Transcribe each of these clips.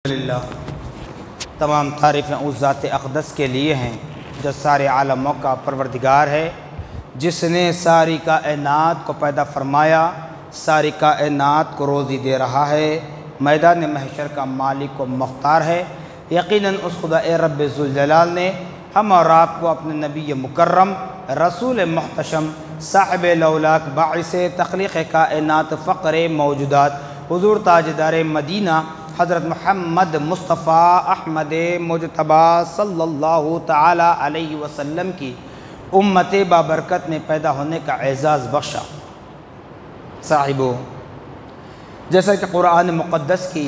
للہ تمام تعریفیں اس ذات اقدس کے لیے ہیں جو سارے عالموں کا پروردگار ہے، جس نے ساری کائنات کو پیدا فرمایا، ساری کائنات کو روزی دے رہا ہے، میدان محشر کا مالک و مختار ہے۔ یقیناً اس خدا رب ذوالجلال نے ہم اور آپ کو اپنے نبی مکرم، رسول محتشم، صاحب لولاک، باعث تخلیق کائنات، فقر موجودات، حضور تاجدار مدینہ حضرت محمد مصطفیٰ احمد مجتبی صلی اللہ تعالی علیہ وسلم کی امت بابرکت میں پیدا ہونے کا اعزاز بخشا۔ صاحبو، جیسا کہ قرآن مقدس کی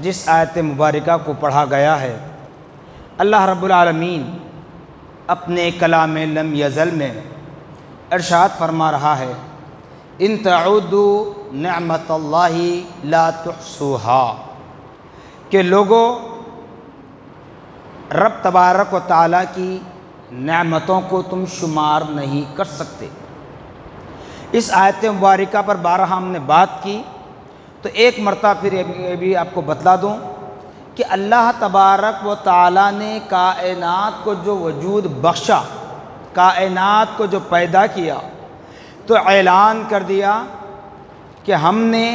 جس آیت مبارکہ کو پڑھا گیا ہے، اللہ رب العالمین اپنے کلام لم یزل میں ارشاد فرما رہا ہے، ان تعودوا نعمت اللہ لا تحصوها، کہ لوگوں رب تبارک و تعالیٰ کی نعمتوں کو تم شمار نہیں کر سکتے۔ اس آیت مبارکہ پر بارہ ہم نے بات کی، تو ایک مرتبہ پھر یہ بھی آپ کو بتلا دوں کہ اللہ تبارک و تعالیٰ نے کائنات کو جو وجود بخشا، کائنات کو جو پیدا کیا، تو اعلان کر دیا کہ ہم نے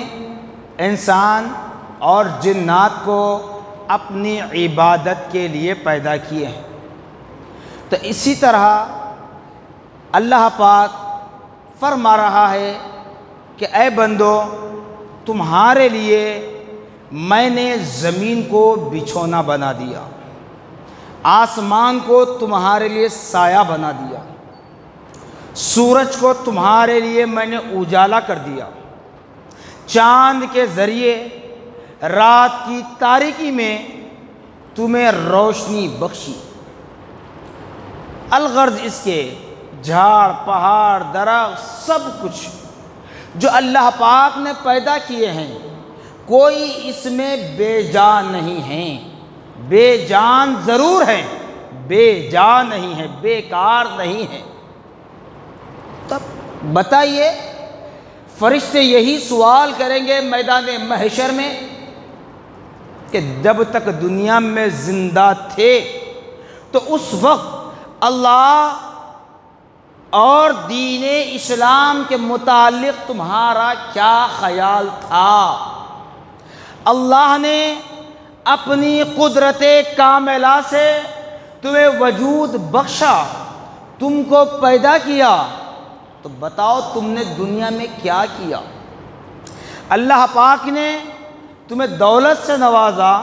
انسان اور جنات کو اپنی عبادت کے لیے پیدا کیے ہیں۔ تو اسی طرح اللہ پاک فرما رہا ہے کہ اے بندو، تمہارے لیے میں نے زمین کو بچھونا بنا دیا، آسمان کو تمہارے لیے سایہ بنا دیا، سورج کو تمہارے لیے میں نے اجالا کر دیا، چاند کے ذریعے رات کی تاریکی میں تمہیں روشنی بخشی۔ الغرض اس کے جھاڑ، پہاڑ، درخت، سب کچھ جو اللہ پاک نے پیدا کیے ہیں، کوئی اس میں بے جان نہیں ہیں۔ بے جان ضرور ہیں، بے جان نہیں ہے، بیکار نہیں ہے۔ تب بتائیے، فرشتے یہی سوال کریں گے میدان محشر میں کہ جب تک دنیا میں زندہ تھے تو اس وقت اللہ اور دین اسلام کے متعلق تمہارا کیا خیال تھا؟ اللہ نے اپنی قدرت کاملہ سے تمہیں وجود بخشا، تم کو پیدا کیا، تو بتاؤ تم نے دنیا میں کیا کیا؟ اللہ پاک نے تمہیں دولت سے نوازا،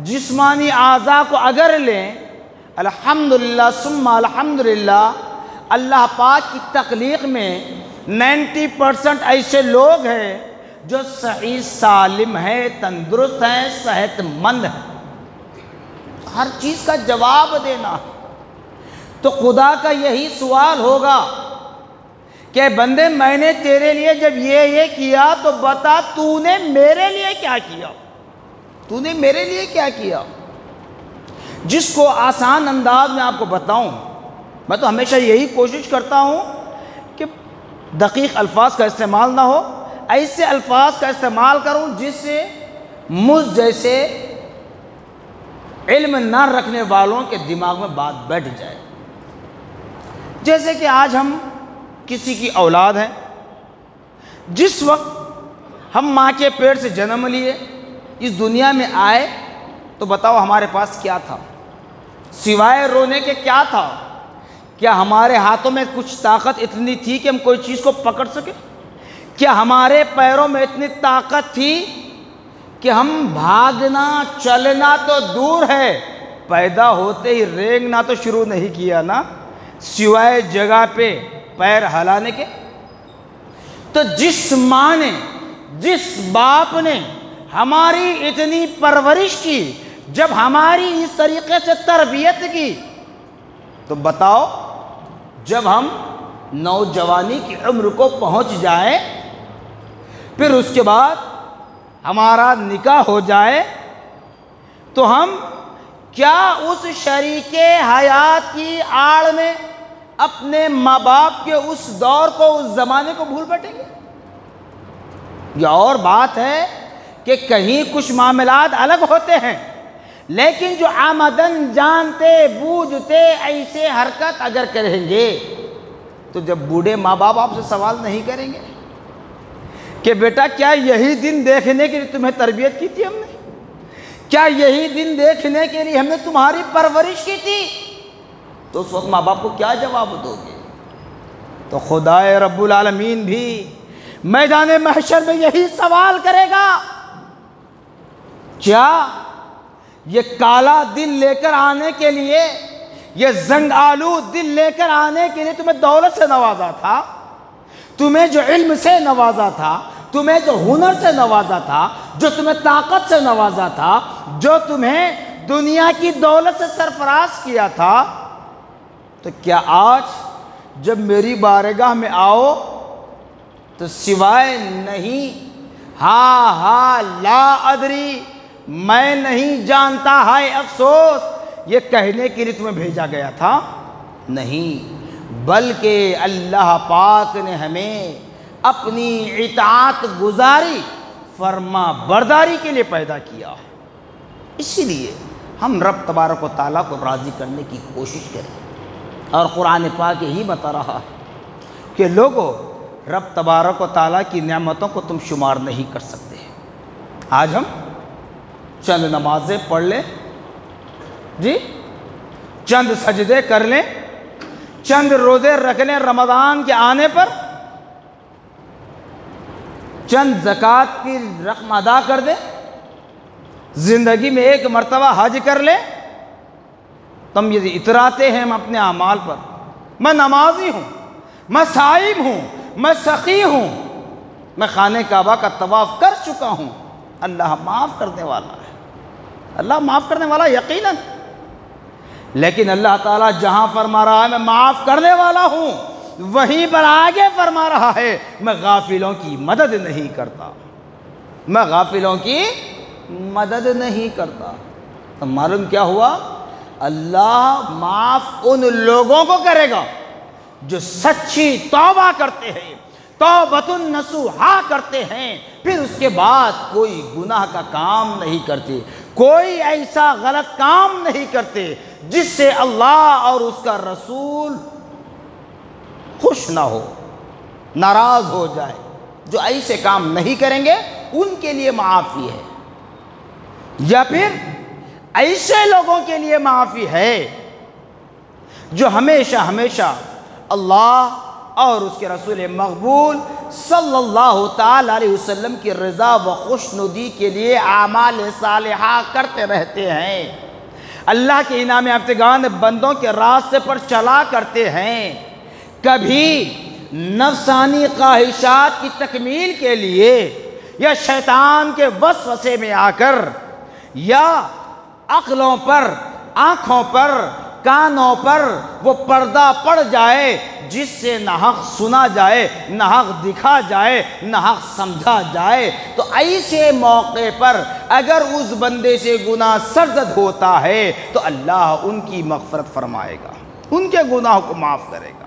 جسمانی اعضاء کو اگر لیں، الحمدللہ ثم الحمدللہ، اللہ پاک کی تخلیق میں 90% ایسے لوگ ہیں جو صحیح سالم ہیں، تندرست ہیں، صحت مند ہیں۔ ہر چیز کا جواب دینا ہے۔ تو خدا کا یہی سوال ہوگا کہ بندے، میں نے تیرے لیے جب یہ کیا تو بتا تو نے میرے لیے کیا کیا؟ تو نے میرے لیے کیا کیا؟ جس کو آسان انداز میں آپ کو بتاؤں، میں تو ہمیشہ یہی کوشش کرتا ہوں کہ دقیق الفاظ کا استعمال نہ ہو، ایسے الفاظ کا استعمال کروں جس سے مجھ جیسے علم نہ رکھنے والوں کے دماغ میں بات بیٹھ جائے۔ جیسے کہ آج ہم کسی کی اولاد ہیں، جس وقت ہم ماں کے پیٹ سے جنم لیے، اس دنیا میں آئے، تو بتاؤ ہمارے پاس کیا تھا؟ سوائے رونے کے کیا تھا؟ کیا ہمارے ہاتھوں میں کچھ طاقت اتنی تھی کہ ہم کوئی چیز کو پکڑ سکیں؟ کیا ہمارے پیروں میں اتنی طاقت تھی کہ ہم بھاگنا چلنا تو دور ہے، پیدا ہوتے ہی رینگنا تو شروع نہیں کیا نا، سوائے جگہ پہ پیر ہلانے کے؟ تو جس ماں نے، جس باپ نے ہماری اتنی پرورش کی، جب ہماری اس طریقے سے تربیت کی، تو بتاؤ جب ہم نوجوانی کی عمر کو پہنچ جائیں، پھر اس کے بعد ہمارا نکاح ہو جائے، تو ہم کیا اس شریک حیات کی آڑ میں اپنے ماں باپ کے اس دور کو، اس زمانے کو بھول بیٹھیں گے؟ یہ اور بات ہے کہ کہیں کچھ معاملات الگ ہوتے ہیں، لیکن جو آمدن جانتے بوجھتے ایسے حرکت اگر کریں گے تو جب بوڑھے ماں باپ آپ سے سوال نہیں کریں گے کہ بیٹا کیا یہی دن دیکھنے کے لیے تمہیں تربیت کی تھی ہم نے، کیا یہی دن دیکھنے کے لیے ہم نے تمہاری پرورش کی تھی، تو اس وقت ماں باپ کو کیا جواب دو گے؟ تو خدائے رب العالمین بھی میدان محشر میں یہی سوال کرے گا، کیا یہ کالا دل لے کر آنے کے لیے، یہ زنگ آلود دل لے کر آنے کے لیے تمہیں دولت سے نوازا تھا، تمہیں جو علم سے نوازا تھا، تمہیں جو ہنر سے نوازا تھا، جو تمہیں طاقت سے نوازا تھا، جو تمہیں دنیا کی دولت سے سرفراز کیا تھا، تو کیا آج جب میری بارگاہ میں آؤ تو سوائے نہیں ہاں لا ادری، میں نہیں جانتا ہائے افسوس، یہ کہنے کے لیے تمہیں بھیجا گیا تھا؟ نہیں، بلکہ اللہ پاک نے ہمیں اپنی اطاعت گزاری فرما برداری کے لیے پیدا کیا، اسی لیے ہم رب تبارک و تعالیٰ کو راضی کرنے کی کوشش کریں۔ اور قرآن پاک یہی بتا رہا ہے کہ لوگوں، رب تبارک و تعالیٰ کی نعمتوں کو تم شمار نہیں کر سکتے۔ آج ہم چند نمازیں پڑھ لیں، جی چند سجدے کر لیں، چند روزے رکھ لیں رمضان کے آنے پر، چند زکوٰۃ کی رقم ادا کر دیں، زندگی میں ایک مرتبہ حج کر لیں، تم یہ اتراتے ہیں ہم اپنے اعمال پر، میں نمازی ہوں، میں صائم ہوں، میں سخی ہوں، میں خانہ کعبہ کا طواف کر چکا ہوں۔ اللہ معاف کرنے والا ہے، اللہ معاف کرنے والا یقیناً، لیکن اللہ تعالیٰ جہاں فرما رہا ہے میں معاف کرنے والا ہوں، وہیں پر آگے فرما رہا ہے میں غافلوں کی مدد نہیں کرتا، میں غافلوں کی مدد نہیں کرتا۔ تو معلوم کیا ہوا؟ اللہ معاف ان لوگوں کو کرے گا جو سچی توبہ کرتے ہیں، توبۃ نصوحا کرتے ہیں، پھر اس کے بعد کوئی گناہ کا کام نہیں کرتے، کوئی ایسا غلط کام نہیں کرتے جس سے اللہ اور اس کا رسول خوش نہ ہو، ناراض ہو جائے۔ جو ایسے کام نہیں کریں گے ان کے لیے معافی ہے، یا پھر ایسے لوگوں کے لیے معافی ہے جو ہمیشہ ہمیشہ اللہ اور اس کے رسول مقبول صلی اللہ تعالیٰ علیہ وسلم کی رضا و خوشنودی کے لیے اعمال صالحہ کرتے رہتے ہیں، اللہ کے انعام یافتگان بندوں کے راستے پر چلا کرتے ہیں، کبھی نفسانی خواہشات کی تکمیل کے لیے یا شیطان کے وسوسے میں آ کر یا عقلوں پر، آنکھوں پر، کانوں پر وہ پردہ پڑ جائے جس سے نہ حق سنا جائے، نہ حق دکھا جائے، نہ حق سمجھا جائے، تو ایسے موقع پر اگر اس بندے سے گناہ سرزد ہوتا ہے تو اللہ ان کی مغفرت فرمائے گا، ان کے گناہوں کو معاف کرے گا۔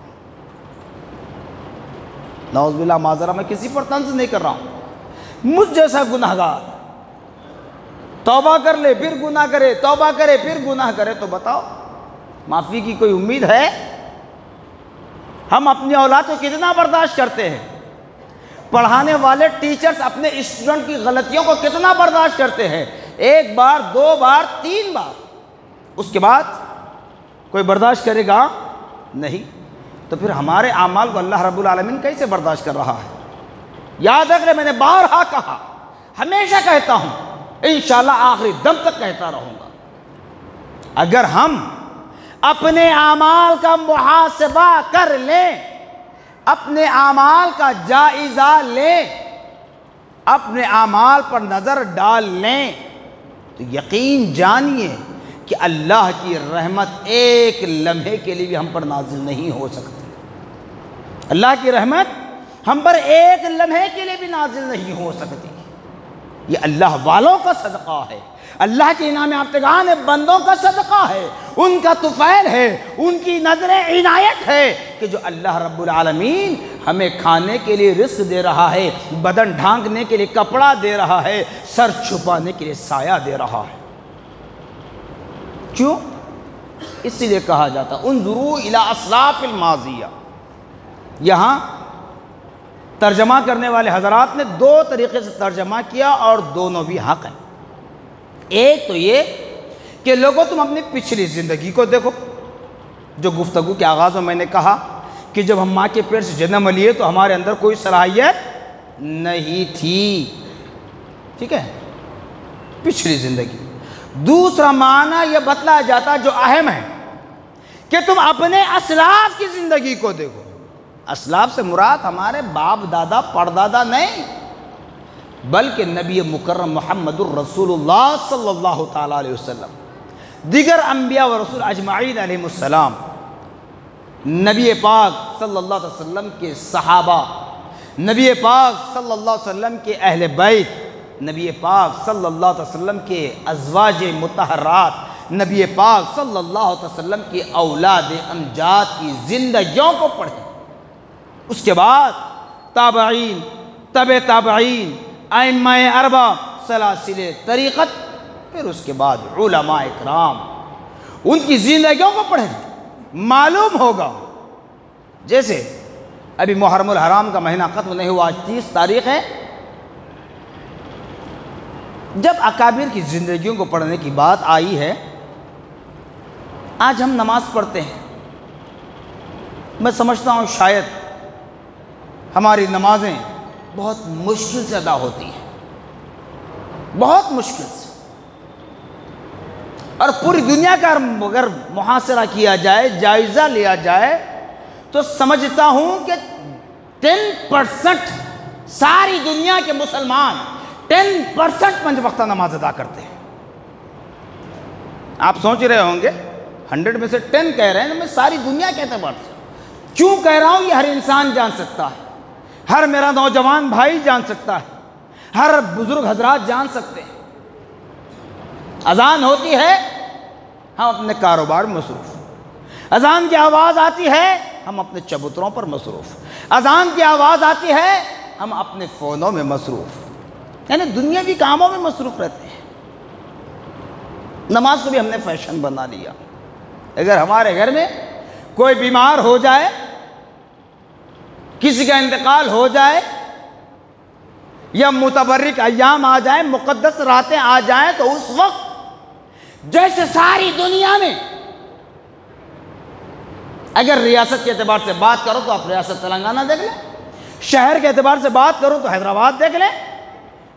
نعوذ باللہ معذرہ، میں کسی پر طنز نہیں کر رہا ہوں، مجھ جیسا گناہگار توبہ کر لے پھر گناہ کرے، توبہ کرے پھر گناہ کرے، تو بتاؤ معافی کی کوئی امید ہے؟ ہم اپنی اولاد کو کتنا برداشت کرتے ہیں، پڑھانے والے ٹیچرز اپنے اسٹوڈنٹ کی غلطیوں کو کتنا برداشت کرتے ہیں، ایک بار، دو بار، تین بار، اس کے بعد کوئی برداشت کرے گا نہیں، تو پھر ہمارے اعمال کو اللہ رب العالمین کیسے برداشت کر رہا ہے؟ یاد رکھ لے، میں نے بارہا کہا، ہمیشہ کہتا ہوں، انشاءاللہ آخری دم تک کہتا رہوں گا، اگر ہم اپنے اعمال کا محاسبہ کر لیں، اپنے اعمال کا جائزہ لیں، اپنے اعمال پر نظر ڈال لیں، تو یقین جانیے کہ اللہ کی رحمت ایک لمحے کے لیے بھی ہم پر نازل نہیں ہو سکتی، اللہ کی رحمت ہم پر ایک لمحے کے لیے بھی نازل نہیں ہو سکتی۔ یہ اللہ والوں کا صدقہ ہے، اللہ کے انعام یافتگان بندوں کا صدقہ ہے، ان کا طفیل ہے، ان کی نظر عنایت ہے کہ جو اللہ رب العالمین ہمیں کھانے کے لیے رزق دے رہا ہے، بدن ڈھانکنے کے لیے کپڑا دے رہا ہے، سر چھپانے کے لیے سایہ دے رہا ہے۔ کیوں؟ اس لیے کہا جاتا انظروا الی اسلاف الماضیہ۔ یہاں ترجمہ کرنے والے حضرات نے دو طریقے سے ترجمہ کیا اور دونوں بھی حق ہیں۔ ایک تو یہ کہ لوگوں تم اپنی پچھلی زندگی کو دیکھو، جو گفتگو کے آغاز میں نے کہا کہ جب ہم ماں کے پیٹ سے جنم لیے تو ہمارے اندر کوئی صلاحیت نہیں تھی، ٹھیک ہے، پچھلی زندگی۔ دوسرا معنی یہ بتلایا جاتا جو اہم ہے کہ تم اپنے اسلاف کی زندگی کو دیکھو۔ اسلاف سے مراد ہمارے باپ دادا پردادا نہیں، بلکہ نبی مکرم محمد الرسول اللہ صلی اللہ تعالیٰ علیہ وسلم، دیگر انبیاء و رسول اجمعین علیہ السلام، نبی پاک صلی اللہ علیہ وسلم کے صحابہ، نبی پاک صلی اللہ علیہ وسلم کے اہل بیت، نبی پاک صلی اللہ علیہ وسلم کے ازواج مطہرات، نبی پاک صلی اللہ علیہ وسلم کے اولاد امجاد کی زندگیوں کو پڑھیں۔ اس کے بعد تابعین، تبع تابعین، ائمہ اربعہ، سلاسل طریقت، پھر اس کے بعد علماء اکرام، ان کی زندگیوں کو پڑھیں، معلوم ہوگا۔ جیسے ابھی محرم الحرام کا مہینہ ختم نہیں ہوا، آج 30 تاریخ ہے۔ جب اکابر کی زندگیوں کو پڑھنے کی بات آئی ہے، آج ہم نماز پڑھتے ہیں، میں سمجھتا ہوں شاید ہماری نمازیں بہت مشکل سے ادا ہوتی ہیں، بہت مشکل سے، اور پوری دنیا کا اگر محاصرہ کیا جائے، جائزہ لیا جائے، تو سمجھتا ہوں کہ 10% ساری دنیا کے مسلمان 10% 5 وقتہ نماز ادا کرتے ہیں۔ آپ سوچ رہے ہوں گے 100 میں سے 10 کہہ رہے ہیں، میں ساری دنیا کے اعتبار سے کیوں کہہ رہا ہوں؟ یہ ہر انسان جان سکتا ہے، ہر میرا نوجوان بھائی جان سکتا ہے، ہر بزرگ حضرات جان سکتے ہیں۔ اذان ہوتی ہے، ہم اپنے کاروبار میں مصروف، اذان کی آواز آتی ہے، ہم اپنے چبوتروں پر مصروف، اذان کی آواز آتی ہے، ہم اپنے فونوں میں مصروف، یعنی دنیاوی کاموں میں مصروف رہتے ہیں۔ نماز کو بھی ہم نے فیشن بنا لیا۔ اگر ہمارے گھر میں کوئی بیمار ہو جائے، کسی کا انتقال ہو جائے، یا متبرک ایام آ جائیں، مقدس راتیں آ جائیں، تو اس وقت جیسے ساری دنیا میں، اگر ریاست کے اعتبار سے بات کرو تو آپ ریاست تلنگانہ دیکھ لیں، شہر کے اعتبار سے بات کرو تو حیدرآباد دیکھ لیں،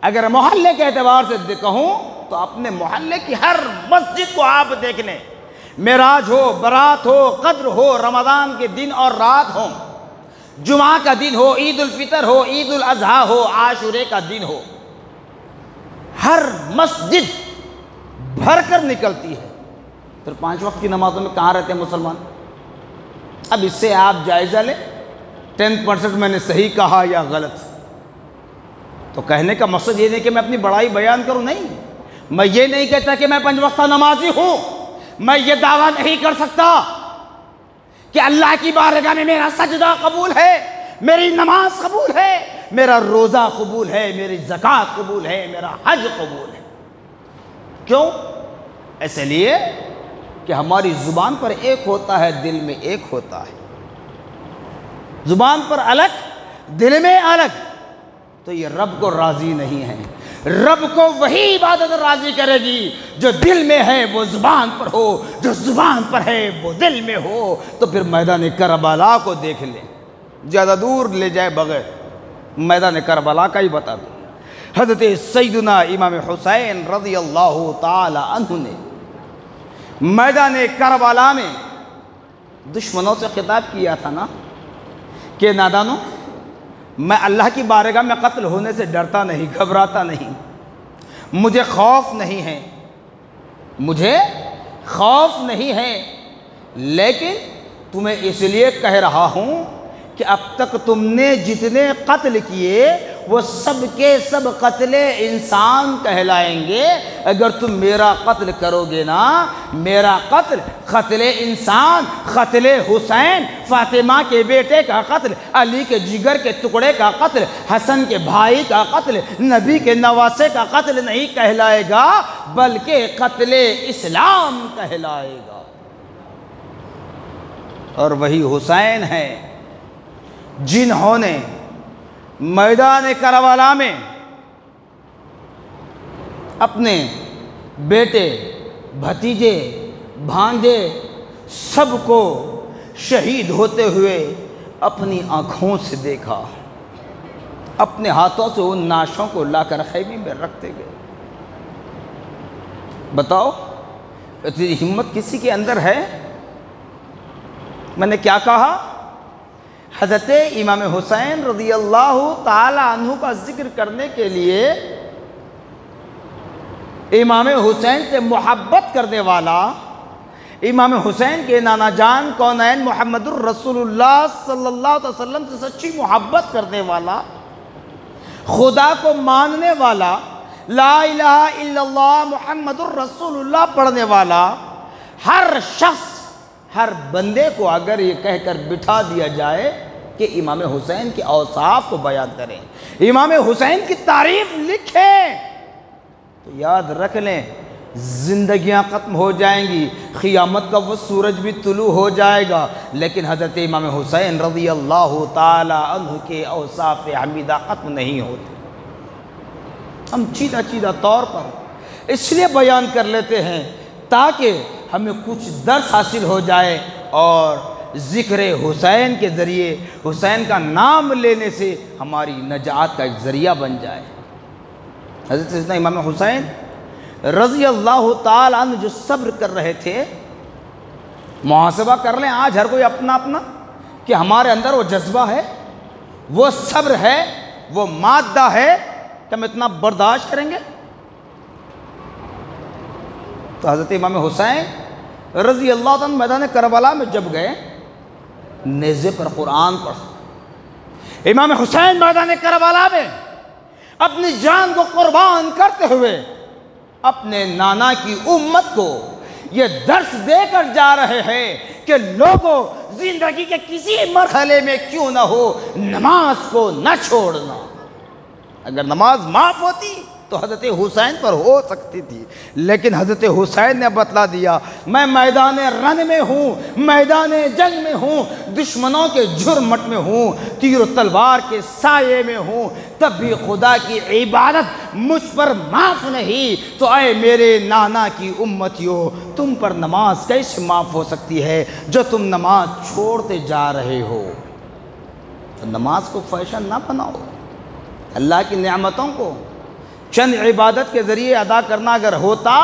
اگر محلے کے اعتبار سے کہوں تو اپنے محلے کی ہر مسجد کو آپ دیکھ لیں، معراج ہو، برات ہو، قدر ہو، رمضان کے دن اور رات ہوں، جمعہ کا دن ہو، عید الفطر ہو، عید الاضحیٰ ہو، عاشورے کا دن ہو، ہر مسجد بھر کر نکلتی ہے۔ پھر 5 وقت کی نمازوں میں کہاں رہتے ہیں مسلمان؟ اب اس سے آپ جائزہ لیں 10% میں نے صحیح کہا یا غلط۔ تو کہنے کا مقصد یہ نہیں کہ میں اپنی بڑائی بیان کروں، نہیں، میں یہ نہیں کہتا کہ میں 5 وقتہ نمازی ہوں، میں یہ دعویٰ نہیں کر سکتا کہ اللہ کی بارگاہ میں میرا سجدہ قبول ہے، میری نماز قبول ہے، میرا روزہ قبول ہے، میری زکوٰۃ قبول ہے، میرا حج قبول ہے۔ کیوں؟ ایسے لیے کہ ہماری زبان پر ایک ہوتا ہے، دل میں ایک ہوتا ہے، زبان پر الگ، دل میں الگ، تو یہ رب کو راضی نہیں ہے۔ رب کو وہی عبادت راضی کرے گی جو دل میں ہے وہ زبان پر ہو، جو زبان پر ہے وہ دل میں ہو۔ تو پھر میدان کربلا کو دیکھ لیں، زیادہ دور لے جائے بغیر میدان کربلا کا ہی بتا دوں۔ حضرت سیدنا امام حسین رضی اللہ تعالی عنہ نے میدان کربلا میں دشمنوں سے خطاب کیا تھا نا کہ نادانو، میں اللہ کی بارگاہ میں قتل ہونے سے ڈرتا نہیں، گھبراتا نہیں، مجھے خوف نہیں ہے، مجھے خوف نہیں ہے، لیکن تمہیں اس لیے کہہ رہا ہوں کہ اب تک تم نے جتنے قتل کیے وہ سب کے سب قتل انسان کہلائیں گے اگر تم میرا قتل کرو گے نا۔ میرا قتل، قتل انسان، قتل حسین، فاطمہ کے بیٹے کا قتل، علی کے جگر کے ٹکڑے کا قتل، حسن کے بھائی کا قتل، نبی کے نواسے کا قتل نہیں کہلائے گا بلکہ قتل اسلام کہلائے گا۔ اور وہی حسین ہے جنہوں نے میدان کربلا میں اپنے بیٹے، بھتیجے، بھانجے سب کو شہید ہوتے ہوئے اپنی آنکھوں سے دیکھا، اپنے ہاتھوں سے ان نعشوں کو لا کر خیمے میں رکھتے گئے۔ بتاؤ اتنی ہمت کسی کے اندر ہے؟ میں نے کیا کہا؟ حضرت امام حسین رضی اللہ تعالی عنہ کا ذکر کرنے کے لیے امام حسین سے محبت کرنے والا، امام حسین کے نانا جان کونین محمد الرسول اللہ صلی اللہ علیہ وسلم سے سچی محبت کرنے والا، خدا کو ماننے والا، لا الہ الا اللہ محمد الرسول اللہ پڑھنے والا ہر شخص، ہر بندے کو اگر یہ کہہ کر بٹھا دیا جائے کہ امام حسین کے اوصاف کو بیان کریں، امام حسین کی تعریف لکھیں، تو یاد رکھ لیں زندگیاں ختم ہو جائیں گی، قیامت کا وہ سورج بھی طلوع ہو جائے گا، لیکن حضرت امام حسین رضی اللہ تعالی عنہ کے اوصاف حمیدہ ختم نہیں ہوتے۔ ہم چیدہ طور پر اس لیے بیان کر لیتے ہیں تاکہ ہمیں کچھ درس حاصل ہو جائے اور ذکر حسین کے ذریعے، حسین کا نام لینے سے ہماری نجات کا ایک ذریعہ بن جائے۔ حضرت سیدنا امام حسین رضی اللہ تعالی عنہ جو صبر کر رہے تھے، محاسبہ کر لیں آج ہر کوئی اپنا اپنا کہ ہمارے اندر وہ جذبہ ہے، وہ صبر ہے، وہ مادہ ہے کہ ہم اتنا برداشت کریں گے؟ تو حضرت امام حسین رضی اللہ عنہ میدان کربلا میں جب گئے، نیزے پر قرآن پڑھ، امام حسین میدان کربلا میں اپنی جان کو قربان کرتے ہوئے اپنے نانا کی امت کو یہ درس دے کر جا رہے ہیں کہ لوگوں زندگی کے کسی مرحلے میں کیوں نہ ہو نماز کو نہ چھوڑنا۔ اگر نماز معاف ہوتی تو حضرت حسین پر ہو سکتی تھی، لیکن حضرت حسین نے بتلا دیا میں میدان رن میں ہوں، میدان جنگ میں ہوں، دشمنوں کے جھرمٹ میں ہوں، تیر و تلوار کے سائے میں ہوں، تب بھی خدا کی عبادت مجھ پر معاف نہیں، تو اے میرے نانا کی امتیوں تم پر نماز کیسے معاف ہو سکتی ہے جو تم نماز چھوڑتے جا رہے ہو؟ تو نماز کو فیشن نہ بناؤ، اللہ کی نعمتوں کو چند عبادت کے ذریعے ادا کرنا اگر ہوتا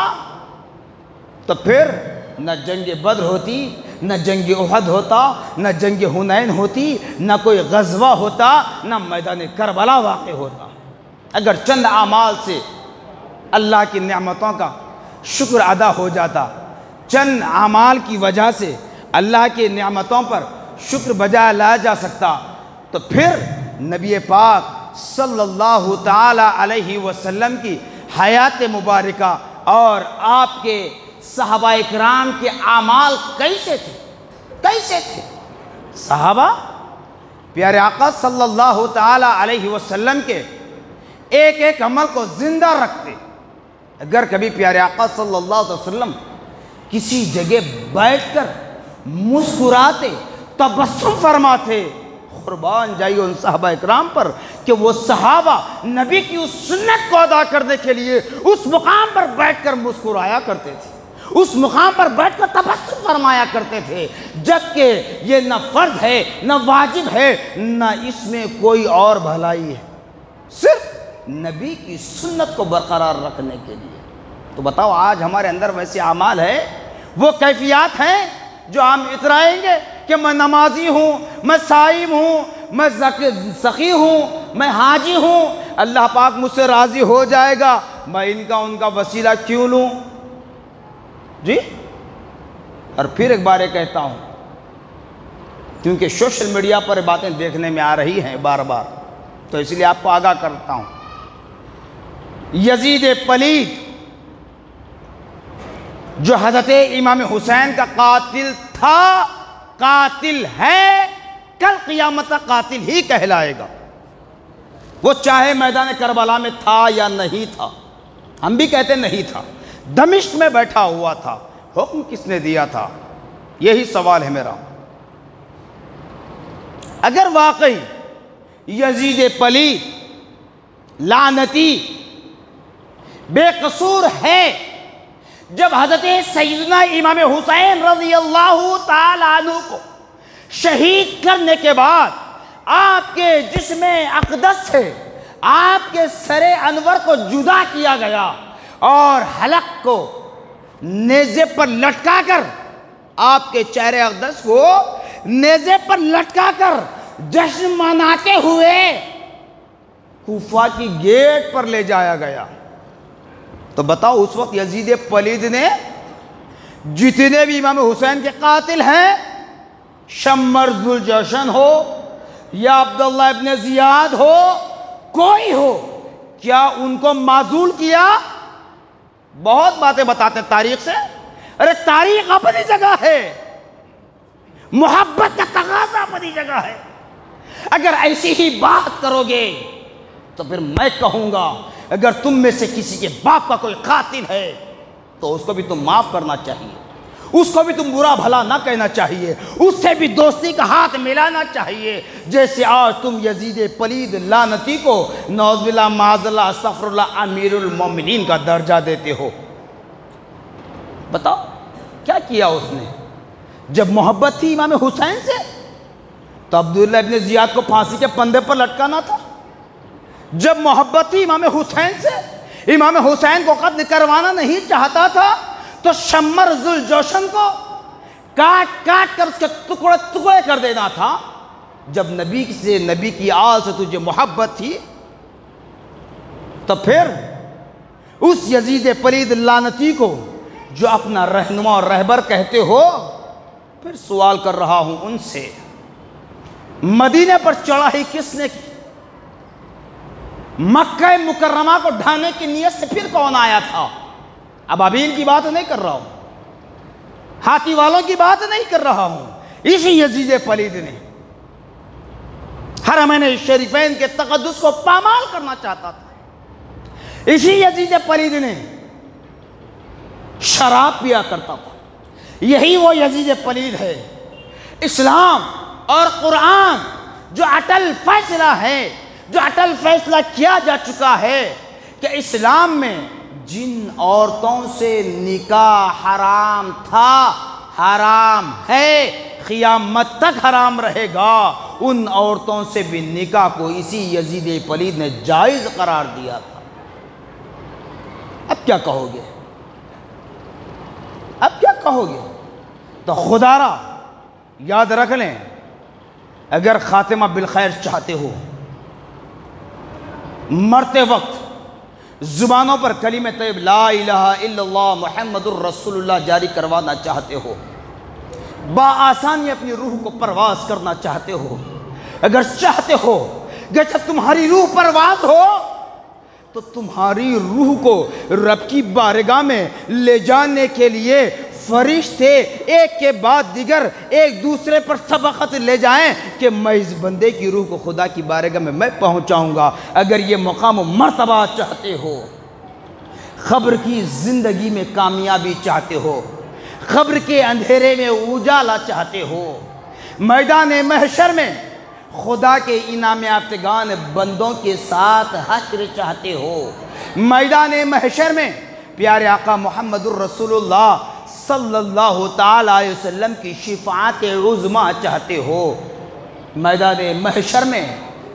تو پھر نہ جنگ بدر ہوتی، نہ جنگ احد ہوتا، نہ جنگ حنین ہوتی، نہ کوئی غزوہ ہوتا، نہ میدان کربلا واقع ہوتا۔ اگر چند اعمال سے اللہ کی نعمتوں کا شکر ادا ہو جاتا، چند اعمال کی وجہ سے اللہ کی نعمتوں پر شکر بجا لایا جا سکتا، تو پھر نبی پاک صلی اللہ تعالی علیہ وسلم کی حیات مبارکہ اور آپ کے صحابہ اکرام کے اعمال کیسے تھے؟ صحابہ پیارے آقا صلی اللہ تعالی علیہ وسلم کے ایک ایک عمل کو زندہ رکھتے۔ اگر کبھی پیارے آقا صلی اللہ علیہ وسلم کسی جگہ بیٹھ کر مسکراتے، تبسم فرماتے، قربان جائیے ان صحابہ اکرام پر کہ وہ صحابہ نبی کی اس سنت کو ادا کرنے کے لیے اس مقام پر بیٹھ کر مسکرایا کرتے تھے، اس مقام پر بیٹھ کر تبسم فرمایا کرتے تھے، جبکہ یہ نہ فرض ہے، نہ واجب ہے، نہ اس میں کوئی اور بھلائی ہے، صرف نبی کی سنت کو برقرار رکھنے کے لیے۔ تو بتاؤ آج ہمارے اندر ویسے اعمال ہے، وہ کیفیات ہیں جو ہم اترائیں گے کہ میں نمازی ہوں، میں صائم ہوں، میں سخی ہوں، میں حاجی ہوں، اللہ پاک مجھ سے راضی ہو جائے گا، میں ان کا وسیلہ کیوں لوں؟ جی، اور پھر ایک بار کہتا ہوں کیونکہ سوشل میڈیا پر باتیں دیکھنے میں آ رہی ہیں بار بار، تو اس لیے آپ کو آگاہ کرتا ہوں، یزید پلید جو حضرت امام حسین کا قاتل تھا، قاتل ہے، کل قیامت تک قاتل ہی کہلائے گا، وہ چاہے میدان کربلا میں تھا یا نہیں تھا۔ ہم بھی کہتے نہیں تھا، دمشق میں بیٹھا ہوا تھا، حکم کس نے دیا تھا؟ یہی سوال ہے میرا۔ اگر واقعی یزید پلید لعنتی بے قصور ہے، جب حضرت سیدنا امام حسین رضی اللہ تعالیٰ عنہ کو شہید کرنے کے بعد آپ کے جسم اقدس سے آپ کے سر انور کو جدا کیا گیا اور حلق کو نیزے پر لٹکا کر، آپ کے چہرے اقدس کو نیزے پر لٹکا کر جشن مناتے ہوئے کوفہ کی گیٹ پر لے جایا گیا، تو بتاؤ اس وقت یزید پلید نے جتنے بھی امام حسین کے قاتل ہیں، شمر ذوالجوشن ہو یا عبداللہ ابن زیاد ہو، کوئی ہو، کیا ان کو معزول کیا؟ بہت باتیں بتاتے ہیں تاریخ سے، ارے تاریخ اپنی جگہ ہے، محبت کا تقاضا اپنی جگہ ہے۔ اگر ایسی ہی بات کرو گے تو پھر میں کہوں گا اگر تم میں سے کسی کے باپ کا کوئی قاتل ہے تو اس کو بھی تم معاف کرنا چاہیے، اس کو بھی تم برا بھلا نہ کہنا چاہیے، اس سے بھی دوستی کا ہاتھ ملانا چاہیے، جیسے آج تم یزید پلید لعنتی کو نعوذ باللہ معاذ اللہ استغفر اللہ امیر المومنین کا درجہ دیتے ہو۔ بتاؤ کیا کیا اس نے؟ جب محبت تھی امام حسین سے تو عبداللہ ابن زیاد کو پھانسی کے پندے پر لٹکانا تھا، جب محبت تھی امام حسین سے، امام حسین کو قتل کروانا نہیں چاہتا تھا تو شمر ذوالجوشن کو کاٹ کاٹ کر اس کے ٹکڑے ٹکڑے کر دینا تھا۔ جب نبی سے، نبی کی آل سے تجھے محبت تھی تو پھر اس یزید پلید لعنتی کو جو اپنا رہنما اور رہبر کہتے ہو، پھر سوال کر رہا ہوں ان سے، مدینے پر چڑھائی کس نے کی؟ مکہ مکرمہ کو ڈھانے کی نیت سے پھر کون آیا تھا؟ ابابیل کی بات نہیں کر رہا ہوں، ہاتھی والوں کی بات نہیں کر رہا ہوں، اسی یزید پلید نے حرمین شریفین کے تقدس کو پامال کرنا چاہتا تھا، اسی یزید پلید نے شراب پیا کرتا تھا، یہی وہ یزید پلید ہے۔ اسلام اور قرآن جو اٹل فیصلہ ہے، جو اٹل فیصلہ کیا جا چکا ہے کہ اسلام میں جن عورتوں سے نکاح حرام تھا، حرام ہے، قیامت تک حرام رہے گا، ان عورتوں سے بھی نکاح کو اسی یزید پلید نے جائز قرار دیا تھا۔ اب کیا کہو گے؟ اب کیا کہو گے؟ تو خدا را یاد رکھ لیں، اگر خاتمہ بالخیر چاہتے ہو، مرتے وقت زبانوں پر کلمہ طیب لا الہ الا اللہ محمد الرسول اللہ جاری کروانا چاہتے ہو، بآسانی اپنی روح کو پرواز کرنا چاہتے ہو، اگر چاہتے ہو کہ جب تمہاری روح پرواز ہو تو تمہاری روح کو رب کی بارگاہ میں لے جانے کے لیے فرشتے ایک کے بعد دیگر ایک دوسرے پر سبقت لے جائیں کہ میں اس بندے کی روح کو خدا کی بارگاہ میں پہنچاؤں گا۔ اگر یہ مقام و مرتبہ چاہتے ہو، قبر کی زندگی میں کامیابی چاہتے ہو، قبر کے اندھیرے میں اجالا چاہتے ہو، میدان محشر میں خدا کے انعام یافتگان بندوں کے ساتھ حشر چاہتے ہو، میدان محشر میں پیارے آقا محمد الرسول اللہ صلی اللہ تعالیٰ علیہ وسلم کی شفاعت عظمیٰ چاہتے ہو، میدان محشر میں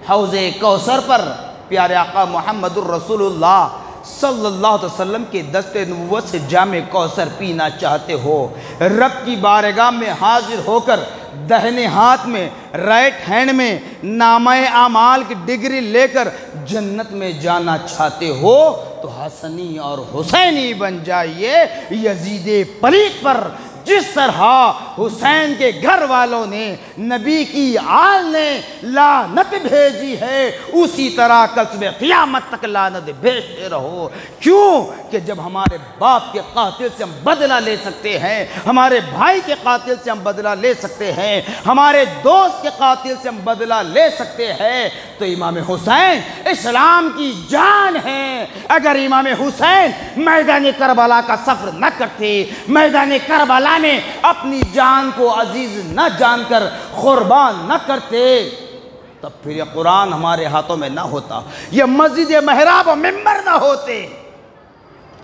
حوض کوثر پر پیارے آقا محمد الرسول اللہ صلی اللہ علیہ وسلم کے دست نبوت سے جام کوثر پینا چاہتے ہو، رب کی بارگاہ میں حاضر ہو کر دہنے ہاتھ میں رائٹ ہینڈ میں نامہ اعمال کی ڈگری لے کر جنت میں جانا چاہتے ہو تو حسنی اور حسینی بن جائیے، یزید پلید پر جس طرح حسین کے گھر والوں نے نبی کی آل نے لعنت بھیجی ہے، اسی طرح قصب قیامت تک لعنت بھیجتے رہو۔ کیوں کہ جب ہمارے باپ کے قاتل سے ہم بدلہ لے سکتے ہیں، ہمارے بھائی کے قاتل سے ہم بدلہ لے سکتے ہیں، ہمارے دوست کے قاتل سے ہم بدلہ لے سکتے ہیں، تو امام حسین اسلام کی جان ہے۔ اگر امام حسین میدان کربلا کا سفر نہ کرتے، میدان کربلا میں اپنی جان کو عزیز نہ جان کر قربان نہ کرتے، تب پھر یہ قرآن ہمارے ہاتھوں میں نہ ہوتا، یہ مسجد محراب و ممبر نہ ہوتے۔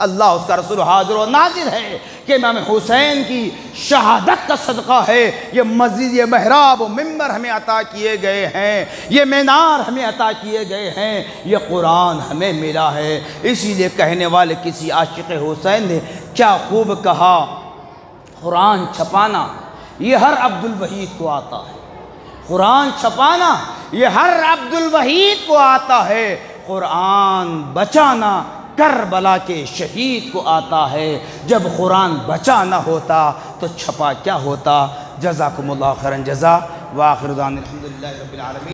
اللہ اس کا رسول حاضر و ناظر ہے کہ امام حسین کی شہادت کا صدقہ ہے یہ مسجد، یہ محراب و ممبر ہمیں عطا کیے گئے ہیں، یہ مینار ہمیں عطا کیے گئے ہیں، یہ قرآن ہمیں ملا ہے۔ اسی لیے کہنے والے کسی عاشق حسین نے کیا خوب کہا، قرآن چھپانا یہ ہر عبد الوحید کو آتا ہے، قرآن چھپانا یہ ہر عبد الوحید کو آتا ہے، قرآن بچانا کربلا کے شہید کو آتا ہے۔ جب قرآن بچا نہ ہوتا تو چھپا کیا ہوتا؟ جزاکم اللہ خیرا جزا، وآخر دعوانا الحمدللہ رب العالمین۔